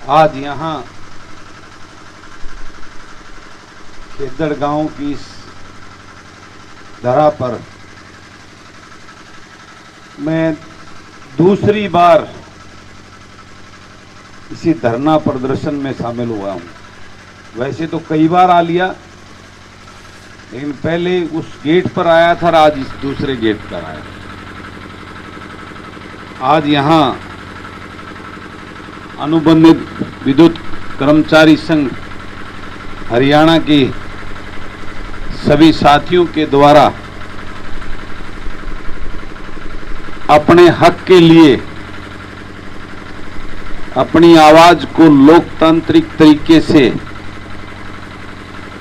आज यहाँ खेदड़ गांव की इस धरा पर मैं दूसरी बार इसी धरना प्रदर्शन में शामिल हुआ हूं। वैसे तो कई बार आ लिया, लेकिन पहले उस गेट पर आया था और आज इस दूसरे गेट पर आया। आज यहां अनुबंधित विद्युत कर्मचारी संघ हरियाणा के सभी साथियों के द्वारा अपने हक के लिए अपनी आवाज को लोकतांत्रिक तरीके से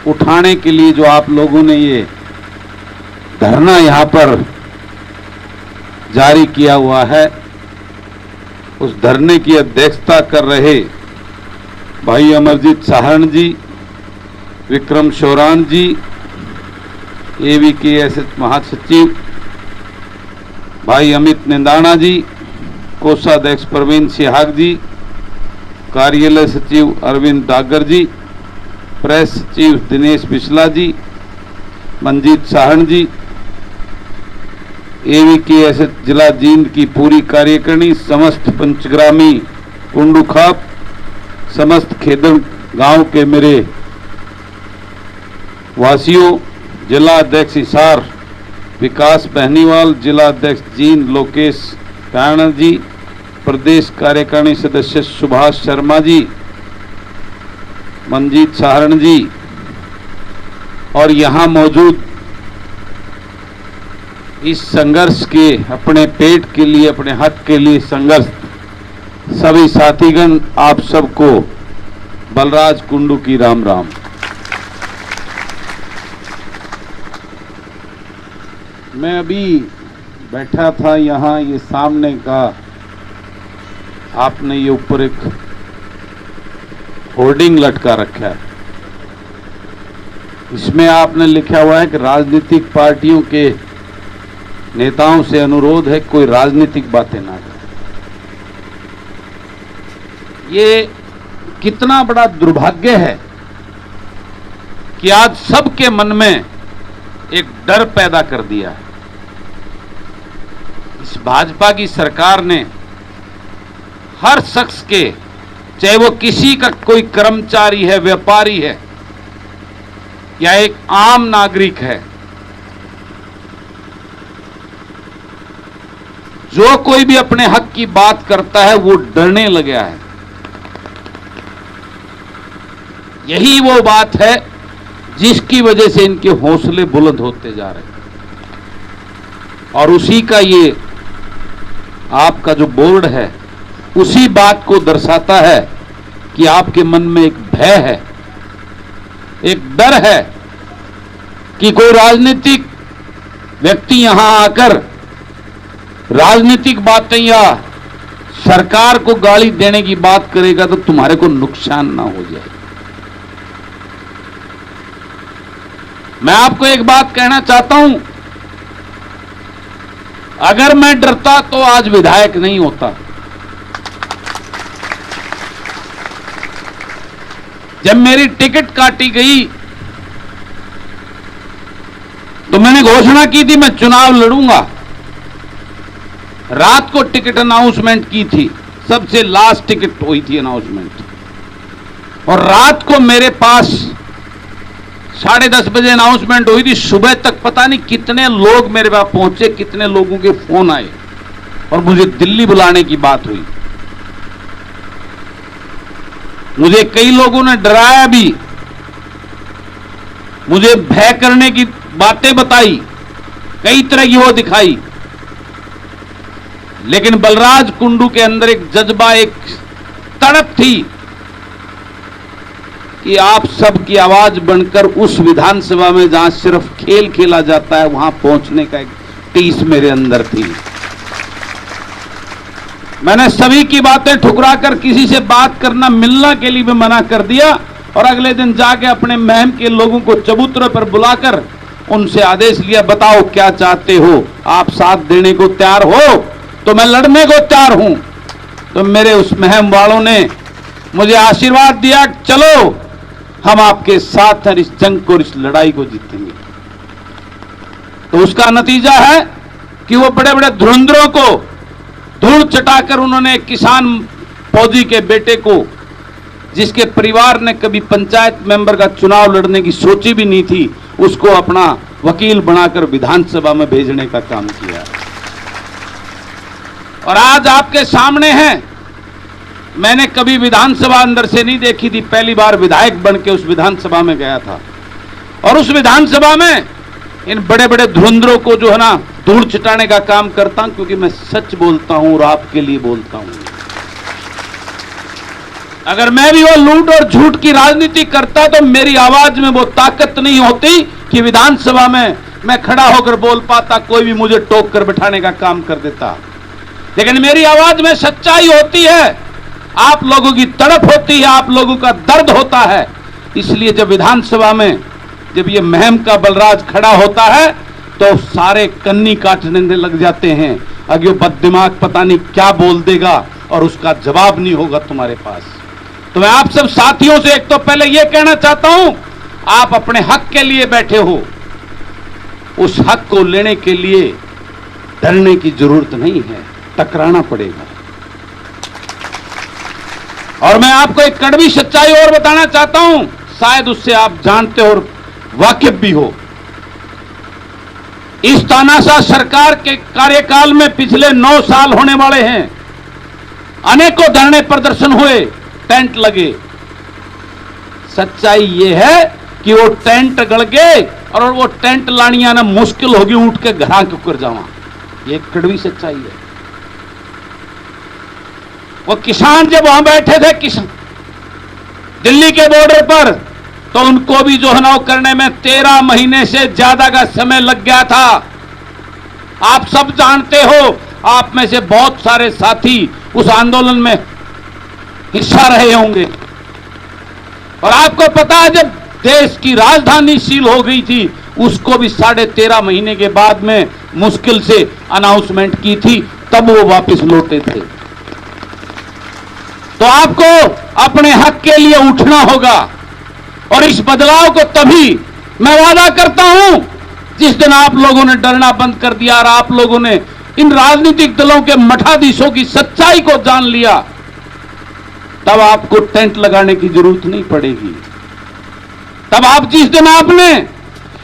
उठाने के लिए जो आप लोगों ने ये धरना यहां पर जारी किया हुआ है, उस धरने की अध्यक्षता कर रहे भाई अमरजीत साहरण जी, विक्रम शोरान जी, AVKSH महासचिव भाई अमित निंदाना जी, कोषाध्यक्ष प्रवीण सिहाग जी, कार्यालय सचिव अरविंद डागर जी, प्रेस सचिव दिनेश बिस्ला जी, मंजीत साहण जी, AVKSH जिला जींद की पूरी कार्यकारिणी, समस्त पंचग्रामी कुंडू खाप, समस्त खेदड़ गांव के मेरे वासियों, जिला अध्यक्ष हिसार विकास बहनीवाल, जिला अध्यक्ष जींद लोकेश कायण जी, प्रदेश कार्यकारिणी सदस्य सुभाष शर्मा जी, मंजीत साहरण जी और यहाँ मौजूद इस संघर्ष के अपने पेट के लिए, अपने हक के लिए संघर्ष सभी साथीगण, आप सबको बलराज कुंडू की राम राम। मैं अभी बैठा था यहाँ, ये सामने का आपने ये ऊपर एक होर्डिंग लटका रखा है, इसमें आपने लिखा हुआ है कि राजनीतिक पार्टियों के नेताओं से अनुरोध है कोई राजनीतिक बातें ना करें। ये कितना बड़ा दुर्भाग्य है कि आज सबके मन में एक डर पैदा कर दिया है। इस भाजपा की सरकार ने हर शख्स के, चाहे वो किसी का कोई कर्मचारी है, व्यापारी है या एक आम नागरिक है, जो कोई भी अपने हक की बात करता है वो डरने लगा है। यही वो बात है जिसकी वजह से इनके हौसले बुलंद होते जा रहे हैं, और उसी का ये आपका जो बोर्ड है उसी बात को दर्शाता है कि आपके मन में एक भय है, एक डर है कि कोई राजनीतिक व्यक्ति यहां आकर राजनीतिक बातें या सरकार को गाली देने की बात करेगा तो तुम्हारे को नुकसान ना हो जाए। मैं आपको एक बात कहना चाहता हूं, अगर मैं डरता तो आज विधायक नहीं होता। जब मेरी टिकट काटी गई तो मैंने घोषणा की थी मैं चुनाव लड़ूंगा। रात को टिकट अनाउंसमेंट की थी, सबसे लास्ट टिकट हुई थी अनाउंसमेंट, और रात को मेरे पास 10:30 बजे अनाउंसमेंट हुई थी। सुबह तक पता नहीं कितने लोग मेरे पास पहुंचे, कितने लोगों के फोन आए और मुझे दिल्ली बुलाने की बात हुई। मुझे कई लोगों ने डराया भी, मुझे भय करने की बातें बताई, कई तरह की वो दिखाई, लेकिन बलराज कुंडू के अंदर एक जज्बा, एक तड़प थी कि आप सबकी आवाज बनकर उस विधानसभा में जहां सिर्फ खेल खेला जाता है वहां पहुंचने का एक टीस मेरे अंदर थी। मैंने सभी की बातें ठुकराकर किसी से बात करना, मिलना के लिए भी मना कर दिया, और अगले दिन जाके अपने महम के लोगों को चबूतरे पर बुलाकर उनसे आदेश लिया, बताओ क्या चाहते हो, आप साथ देने को तैयार हो तो मैं लड़ने को तैयार हूं। तो मेरे उस महम वालों ने मुझे आशीर्वाद दिया, चलो हम आपके साथ हैं, इस जंग को, इस लड़ाई को जीतेंगे। तो उसका नतीजा है कि वो बड़े बड़े धुरंधरों को धूल चटाकर उन्होंने किसान फौजी के बेटे को, जिसके परिवार ने कभी पंचायत मेंबर का चुनाव लड़ने की सोची भी नहीं थी, उसको अपना वकील बनाकर विधानसभा में भेजने का काम किया। और आज आपके सामने है, मैंने कभी विधानसभा अंदर से नहीं देखी थी, पहली बार विधायक बन के उस विधानसभा में गया था। और उस विधानसभा में इन बड़े बड़े धुरंधरों को जो है ना धूल चटाने का काम करता हूं, क्योंकि मैं सच बोलता हूं और आपके लिए बोलता हूं। अगर मैं भी वो लूट और झूठ की राजनीति करता तो मेरी आवाज में वो ताकत नहीं होती कि विधानसभा में मैं खड़ा होकर बोल पाता, कोई भी मुझे टोक कर बिठाने का काम कर देता। लेकिन मेरी आवाज में सच्चाई होती है, आप लोगों की तड़प होती है, आप लोगों का दर्द होता है। इसलिए जब विधानसभा में जब ये महम का बलराज खड़ा होता है तो सारे कन्नी काटने लग जाते हैं। अगर बददिमाग पता नहीं क्या बोल देगा और उसका जवाब नहीं होगा तुम्हारे पास। तो मैं आप सब साथियों से एक तो पहले यह कहना चाहता हूं, आप अपने हक के लिए बैठे हो, उस हक को लेने के लिए डरने की जरूरत नहीं है, टकराना पड़ेगा। और मैं आपको एक कड़वी सच्चाई और बताना चाहता हूं, शायद उससे आप जानते हो और वाकिफ भी हो। इस तानाशाह सरकार के कार्यकाल में पिछले 9 साल होने वाले हैं। अनेकों धरने प्रदर्शन हुए, टेंट लगे। सच्चाई यह है कि वो टेंट गड़ गए और वो टेंट लानिया ना मुश्किल होगी, उठ के घरा के ऊपर जावा। ये कड़वी सच्चाई है। वो किसान जब वहां बैठे थे, किसान दिल्ली के बॉर्डर पर, तो उनको भी जो है ना करने में 13 महीने से ज्यादा का समय लग गया था। आप सब जानते हो, आप में से बहुत सारे साथी उस आंदोलन में हिस्सा रहे होंगे। और आपको पता है, जब देश की राजधानी सील हो गई थी, उसको भी 13.5 महीने के बाद में मुश्किल से अनाउंसमेंट की थी, तब वो वापस लौटे थे। तो आपको अपने हक के लिए उठना होगा। और इस बदलाव को तभी मैं वादा करता हूं जिस दिन आप लोगों ने डरना बंद कर दिया और आप लोगों ने इन राजनीतिक दलों के मठाधीशों की सच्चाई को जान लिया, तब आपको टेंट लगाने की जरूरत नहीं पड़ेगी। तब आप जिस दिन आपने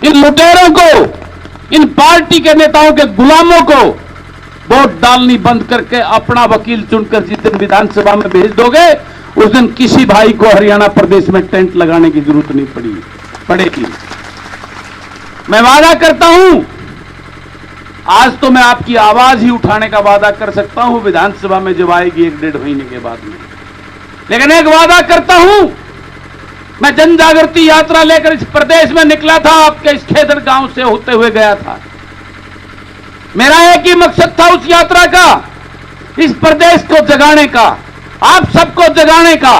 इन लुटेरों को, इन पार्टी के नेताओं के गुलामों को वोट डालनी बंद करके अपना वकील चुनकर जिस दिन विधानसभा में भेज दोगे, उस दिन किसी भाई को हरियाणा प्रदेश में टेंट लगाने की जरूरत नहीं पड़ेगी। मैं वादा करता हूं, आज तो मैं आपकी आवाज ही उठाने का वादा कर सकता हूं विधानसभा में जब आएगी 1-1.5 महीने के बाद में। लेकिन एक वादा करता हूं, मैं जन जागृति यात्रा लेकर इस प्रदेश में निकला था, आपके इस खेदर गांव से होते हुए गया था। मेरा एक ही मकसद था उस यात्रा का, इस प्रदेश को जगाने का, आप सबको जगाने का,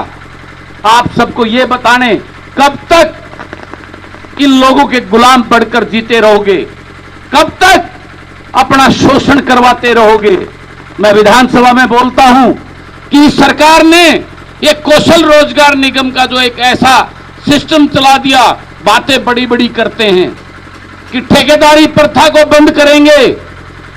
आप सबको यह बताने कब तक इन लोगों के गुलाम पड़कर जीते रहोगे, कब तक अपना शोषण करवाते रहोगे। मैं विधानसभा में बोलता हूं कि सरकार ने ये कौशल रोजगार निगम का जो एक ऐसा सिस्टम चला दिया, बातें बड़ी बड़ी करते हैं कि ठेकेदारी प्रथा को बंद करेंगे,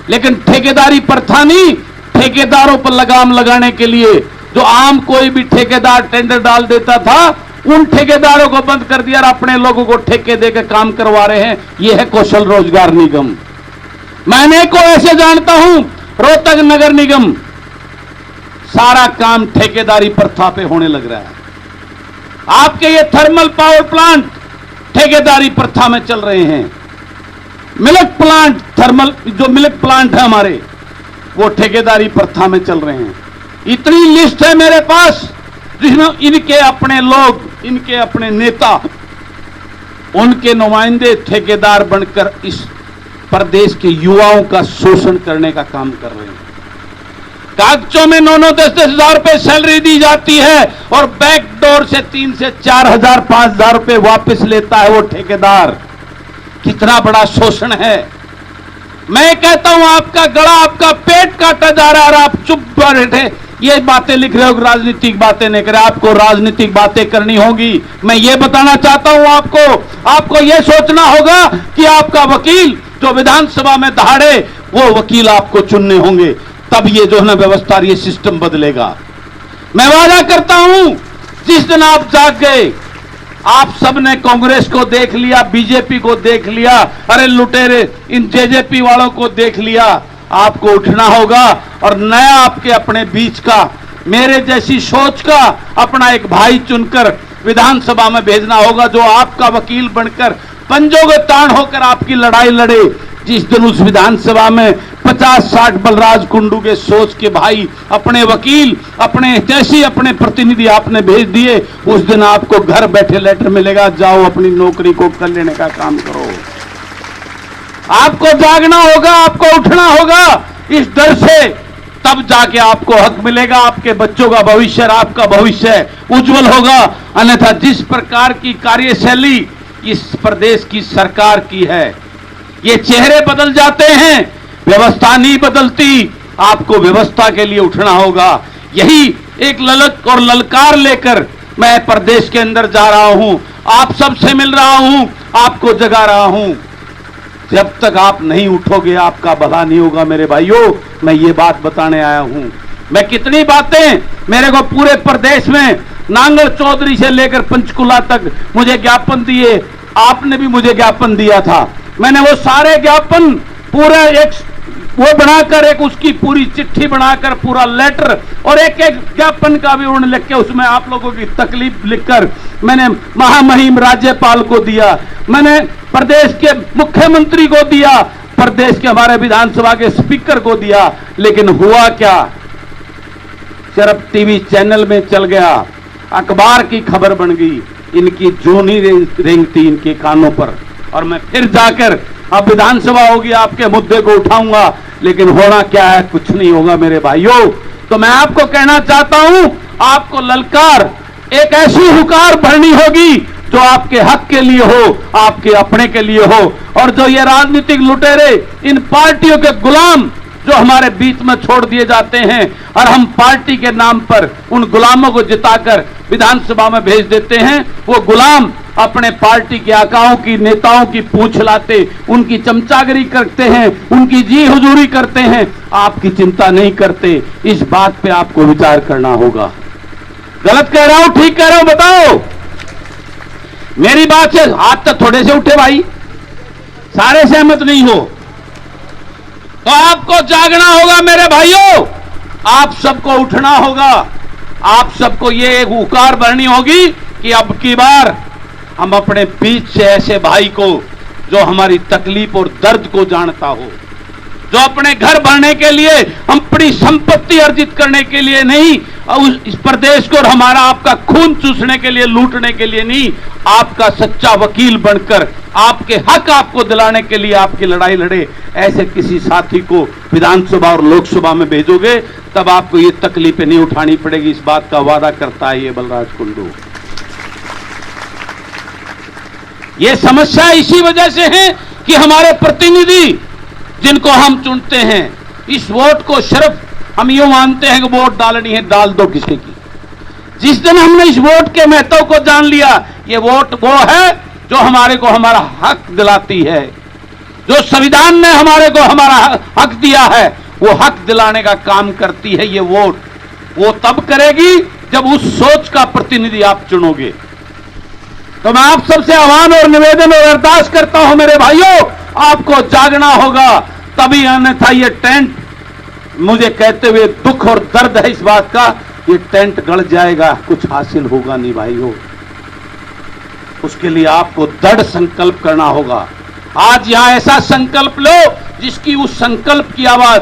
लेकिन ठेकेदारी प्रथा नहीं, ठेकेदारों पर लगाम लगाने के लिए जो आम कोई भी ठेकेदार टेंडर डाल देता था, उन ठेकेदारों को बंद कर दिया और अपने लोगों को ठेके देकर काम करवा रहे हैं। यह है कौशल रोजगार निगम। मैंने को ऐसे जानता हूं, रोहतक नगर निगम सारा काम ठेकेदारी प्रथा पे होने लग रहा है। आपके ये थर्मल पावर प्लांट ठेकेदारी प्रथा में चल रहे हैं। मिल्क प्लांट, थर्मल जो मिल्क प्लांट है हमारे, वो ठेकेदारी प्रथा में चल रहे हैं। इतनी लिस्ट है मेरे पास जिसमें इनके अपने लोग, इनके अपने नेता, उनके नुमाइंदे ठेकेदार बनकर इस प्रदेश के युवाओं का शोषण करने का काम कर रहे हैं। कागजों में 9-9, 10-10 हजार रुपए सैलरी दी जाती है और बैक डोर से 3 से 4 हजार, 5 हजार रुपए वापस लेता है वो ठेकेदार। कितना बड़ा शोषण है। मैं कहता हूं आपका गला, आपका पेट काटा जा रहा है और आप चुप बैठे ये बातें लिख रहे हो, राजनीतिक बातें नहीं करे। आपको राजनीतिक बातें करनी होगी। मैं ये बताना चाहता हूं आपको ये सोचना होगा कि आपका वकील जो विधानसभा में दहाड़े, वो वकील आपको चुनने होंगे, तब ये जो है ना व्यवस्था, ये सिस्टम बदलेगा। मैं वादा करता हूं, जिस दिन आप जाग गए, आप सबने कांग्रेस को देख लिया, बीजेपी को देख लिया, अरे लुटेरे इन जेजेपी वालों को देख लिया, आपको उठना होगा और नया आपके अपने बीच का, मेरे जैसी सोच का अपना एक भाई चुनकर विधानसभा में भेजना होगा, जो आपका वकील बनकर पंजों के तान होकर आपकी लड़ाई लड़े। जिस दिन उस विधानसभा में 50-60 बलराज कुंडू के सोच के भाई, अपने वकील, अपने जैसी अपने प्रतिनिधि आपने भेज दिए, उस दिन आपको घर बैठे लेटर मिलेगा, जाओ अपनी नौकरी को कर लेने का काम करो। आपको जागना होगा, आपको उठना होगा इस डर से, तब जाके आपको हक मिलेगा। आपके बच्चों का भविष्य, आपका भविष्य उज्जवल होगा। अन्यथा जिस प्रकार की कार्यशैली इस प्रदेश की सरकार की है, ये चेहरे बदल जाते हैं, व्यवस्था नहीं बदलती। आपको व्यवस्था के लिए उठना होगा। यही एक ललक और ललकार लेकर मैं प्रदेश के अंदर जा रहा हूं, आप सबसे मिल रहा हूं, आपको जगा रहा हूं। जब तक आप नहीं उठोगे, आपका भला नहीं होगा मेरे भाइयों। मैं ये बात बताने आया हूं। मैं कितनी बातें, मेरे को पूरे प्रदेश में नांगल चौधरी से लेकर पंचकुला तक मुझे ज्ञापन दिए, आपने भी मुझे ज्ञापन दिया था। मैंने वो सारे ज्ञापन पूरा एक वो बनाकर, एक उसकी पूरी चिट्ठी बनाकर, पूरा लेटर, और एक एक ज्ञापन का विवरण लिख के उसमें आप लोगों की तकलीफ लिखकर मैंने महामहिम राज्यपाल को दिया, मैंने प्रदेश के मुख्यमंत्री को दिया, प्रदेश के हमारे विधानसभा के स्पीकर को दिया। लेकिन हुआ क्या? सिर्फ टीवी चैनल में चल गया, अखबार की खबर बन गई, इनकी जूनी रेंगती इनके कानों पर। और मैं फिर जाकर, अब विधानसभा होगी, आपके मुद्दे को उठाऊंगा, लेकिन होना क्या है? कुछ नहीं होगा मेरे भाइयों। तो मैं आपको कहना चाहता हूं, आपको ललकार, एक ऐसी हुकार भरनी होगी जो आपके हक के लिए हो, आपके अपने के लिए हो। और जो ये राजनीतिक लुटेरे, इन पार्टियों के गुलाम जो हमारे बीच में छोड़ दिए जाते हैं, और हम पार्टी के नाम पर उन गुलामों को जिताकर विधानसभा में भेज देते हैं, वो गुलाम अपने पार्टी के आकाओं की, नेताओं की पूंछ लाते, उनकी चमचागिरी करते हैं, उनकी जी हुजूरी करते हैं, आपकी चिंता नहीं करते। इस बात पे आपको विचार करना होगा। गलत कह रहा हूं, ठीक कह रहा हूं? बताओ मेरी बात से। हाथ तक थोड़े से उठे भाई, सारे सहमत नहीं हो तो आपको जागना होगा मेरे भाइयों, आप सबको उठना होगा, आप सबको ये एक हुकार भरनी होगी कि अब की बार हम अपने बीच से ऐसे भाई को, जो हमारी तकलीफ और दर्द को जानता हो, जो अपने घर भरने के लिए, हम अपनी संपत्ति अर्जित करने के लिए नहीं, इस प्रदेश को और हमारा आपका खून चूसने के लिए, लूटने के लिए नहीं, आपका सच्चा वकील बनकर आपके हक आपको दिलाने के लिए आपकी लड़ाई लड़े, ऐसे किसी साथी को विधानसभा और लोकसभा में भेजोगे, तब आपको ये तकलीफें नहीं उठानी पड़ेगी। इस बात का वादा करता है ये बलराज कुंडू। ये समस्या इसी वजह से है कि हमारे प्रतिनिधि जिनको हम चुनते हैं, इस वोट को सिर्फ हम यूं मानते हैं कि वोट डालनी है, डाल दो किसी की। जिस दिन हमने इस वोट के महत्व को जान लिया, ये वोट वो है जो हमारे को हमारा हक दिलाती है, जो संविधान ने हमारे को हमारा हक दिया है, वो हक दिलाने का काम करती है ये वोट। वो तब करेगी जब उस सोच का प्रतिनिधि आप चुनोगे। तो मैं आप सबसे आह्वान और निवेदन और अरदास करता हूं मेरे भाइयों, आपको जागना होगा, तभी अन्यथा ये टेंट, मुझे कहते हुए दुख और दर्द है इस बात का, ये टेंट गड़ जाएगा, कुछ हासिल होगा नहीं भाइयों। उसके लिए आपको दृढ़ संकल्प करना होगा। आज यहां ऐसा संकल्प लो जिसकी उस संकल्प की आवाज,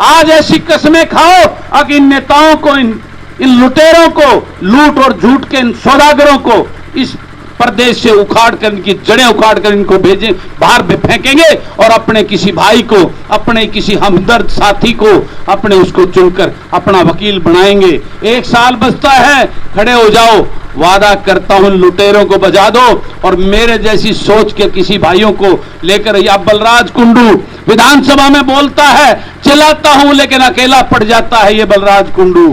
आज ऐसी कसमें खाओ अब इन नेताओं को, इन लुटेरों को, लूट और झूठ के इन सौदागरों को इस प्रदेश से उखाड़ कर, इनकी जड़ें उखाड़ कर इनको भेजें, बाहर फेंकेंगे और अपने किसी भाई को, अपने किसी हमदर्द साथी को, अपने उसको चुनकर अपना वकील बनाएंगे। 1 साल बचता है, खड़े हो जाओ वादा करता हूं लुटेरों को बजा दो और मेरे जैसी सोच के किसी भाइयों को लेकर, या बलराज कुंडू विधानसभा में बोलता है चिल्लाता हूं लेकिन अकेला पड़ जाता है, ये बलराज कुंडू।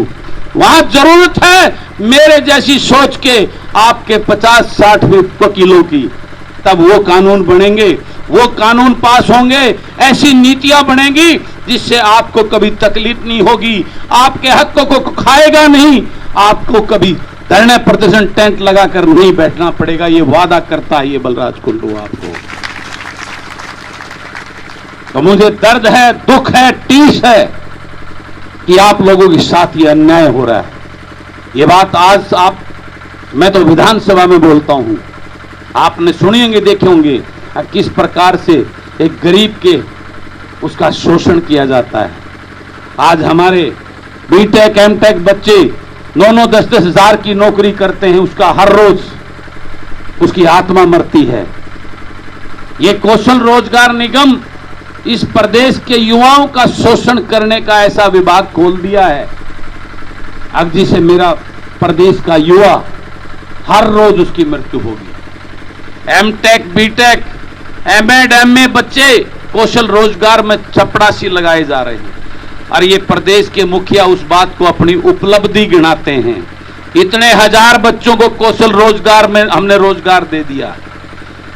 वहां जरूरत है मेरे जैसी सोच के आपके 50-60 वकीलों की, तब वो कानून बनेंगे, वो कानून पास होंगे, ऐसी नीतियां बनेंगी जिससे आपको कभी तकलीफ नहीं होगी, आपके हकों को खाएगा नहीं, आपको कभी धरने प्रदर्शन टेंट लगाकर नहीं बैठना पड़ेगा। ये वादा करता है ये बलराज कुंडू आपको। तो मुझे दर्द है, दुख है, टीस है कि आप लोगों के साथ ये अन्याय हो रहा है। ये बात आज मैं तो विधानसभा में बोलता हूं, आपने सुनी होंगे, देखे होंगे किस प्रकार से एक गरीब के उसका शोषण किया जाता है। आज हमारे बीटेक एमटेक बच्चे 9-10 हजार की नौकरी करते हैं, उसका हर रोज उसकी आत्मा मरती है। ये कौशल रोजगार निगम इस प्रदेश के युवाओं का शोषण करने का ऐसा विभाग खोल दिया है, अब जिसे मेरा प्रदेश का युवा हर रोज उसकी मृत्यु होगी। एमटेक बीटेक एमएड एमए बच्चे कौशल रोजगार में चपड़ासी लगाए जा रहे हैं और ये प्रदेश के मुखिया उस बात को अपनी उपलब्धि गिनाते हैं। इतने हजार बच्चों को कौशल रोजगार में हमने रोजगार दे दिया,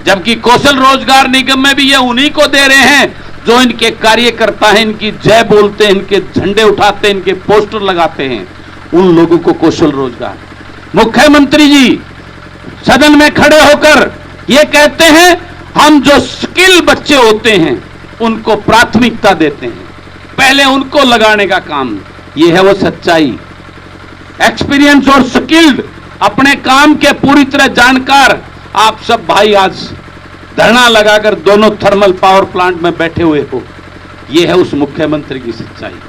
जबकि कौशल रोजगार निगम में भी ये उन्हीं को दे रहे हैं जो इनके कार्यकर्ता हैं, इनकी जय बोलते हैं, इनके झंडे उठाते हैं, इनके पोस्टर लगाते हैं, उन लोगों को कौशल रोजगार। मुख्यमंत्री जी सदन में खड़े होकर ये कहते हैं हम जो स्किल बच्चे होते हैं उनको प्राथमिकता देते हैं, पहले उनको लगाने का काम। ये है वो सच्चाई। एक्सपीरियंस और स्किल्ड, अपने काम के पूरी तरह जानकार आप सब भाई आज धरना लगाकर दोनों थर्मल पावर प्लांट में बैठे हुए हो। ये है उस मुख्यमंत्री की सच्चाई।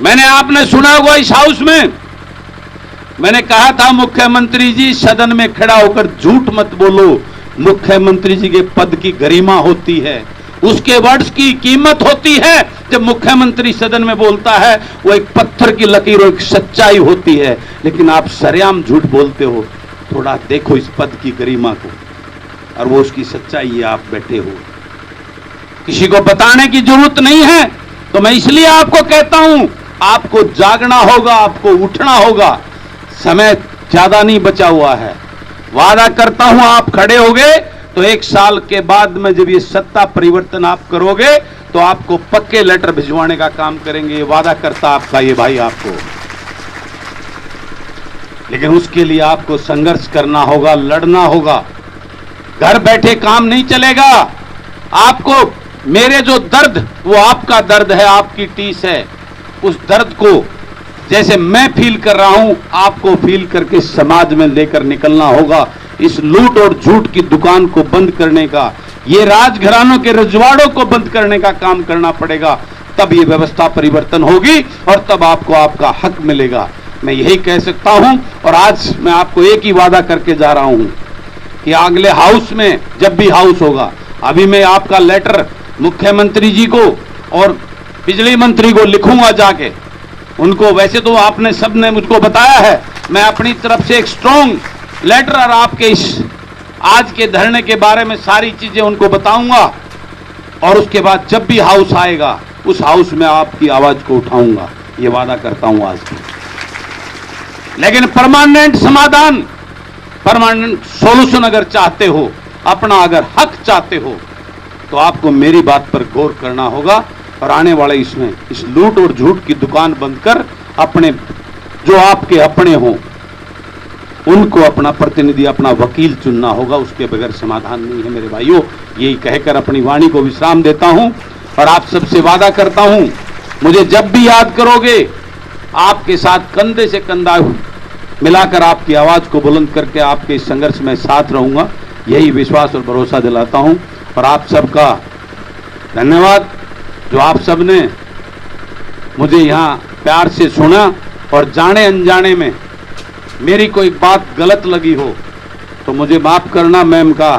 मैंने आपने सुना होगा इस हाउस में मैंने कहा था मुख्यमंत्री जी सदन में खड़ा होकर झूठ मत बोलो, मुख्यमंत्री जी के पद की गरिमा होती है, उसके वर्ड्स की कीमत होती है। जब मुख्यमंत्री सदन में बोलता है वो एक पत्थर की लकीर और एक सच्चाई होती है, लेकिन आप सरेआम झूठ बोलते हो। थोड़ा देखो इस पद की गरिमा को और वो उसकी सच्चाई है। आप बैठे हो, किसी को बताने की जरूरत नहीं है। तो मैं इसलिए आपको कहता हूं आपको जागना होगा, आपको उठना होगा, समय ज्यादा नहीं बचा हुआ है। वादा करता हूं आप खड़े होगे तो 1 साल के बाद में जब ये सत्ता परिवर्तन आप करोगे तो आपको पक्के लेटर भिजवाने का काम करेंगे। ये वादा करता आपका ये भाई आपको, लेकिन उसके लिए आपको संघर्ष करना होगा, लड़ना होगा। घर बैठे काम नहीं चलेगा। आपको मेरे जो दर्द वो आपका दर्द है, आपकी टीस है, उस दर्द को जैसे मैं फील कर रहा हूं आपको फील करके समाज में लेकर निकलना होगा। इस लूट और झूठ की दुकान को बंद करने का, ये राजघरानों के रजवाड़ों को बंद करने का काम करना पड़ेगा, तब ये व्यवस्था परिवर्तन होगी और तब आपको आपका हक मिलेगा। मैं यही कह सकता हूं और आज मैं आपको एक ही वादा करके जा रहा हूं कि अगले हाउस में जब भी हाउस होगा, अभी मैं आपका लेटर मुख्यमंत्री जी को और बिजली मंत्री को लिखूंगा जाके उनको। वैसे तो आपने सबने मुझको बताया है, मैं अपनी तरफ से एक स्ट्रॉन्ग लेटर और आपके इस आज के धरने के बारे में सारी चीजें उनको बताऊंगा और उसके बाद जब भी हाउस आएगा उस हाउस में आपकी आवाज को उठाऊंगा, ये वादा करता हूं आज भी। लेकिन परमानेंट समाधान, परमानेंट सॉल्यूशन अगर चाहते हो, अपना अगर हक चाहते हो, तो आपको मेरी बात पर गौर करना होगा और आने वाले इसमें इस लूट और झूठ की दुकान बंद कर अपने जो आपके अपने हों उनको अपना प्रतिनिधि, अपना वकील चुनना होगा। उसके बगैर समाधान नहीं है मेरे भाइयों। यही कहकर अपनी वाणी को विश्राम देता हूं और आप सबसे वादा करता हूं मुझे जब भी याद करोगे आपके साथ कंधे से कंधा मिलाकर आपकी आवाज को बुलंद करके आपके इस संघर्ष में साथ रहूंगा। यही विश्वास और भरोसा दिलाता हूं और आप सबका धन्यवाद जो आप सबने मुझे यहाँ प्यार से सुना और जाने अनजाने में मेरी कोई बात गलत लगी हो तो मुझे माफ करना। मैं उनका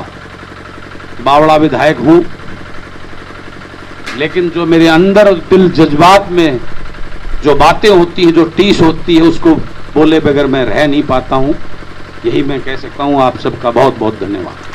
बावड़ा विधायक हूं, लेकिन जो मेरे अंदर दिल जज्बात में जो बातें होती हैं, जो टीस होती है, उसको बोले बगैर मैं रह नहीं पाता हूं। यही मैं कह सकता हूं। आप सबका बहुत बहुत धन्यवाद।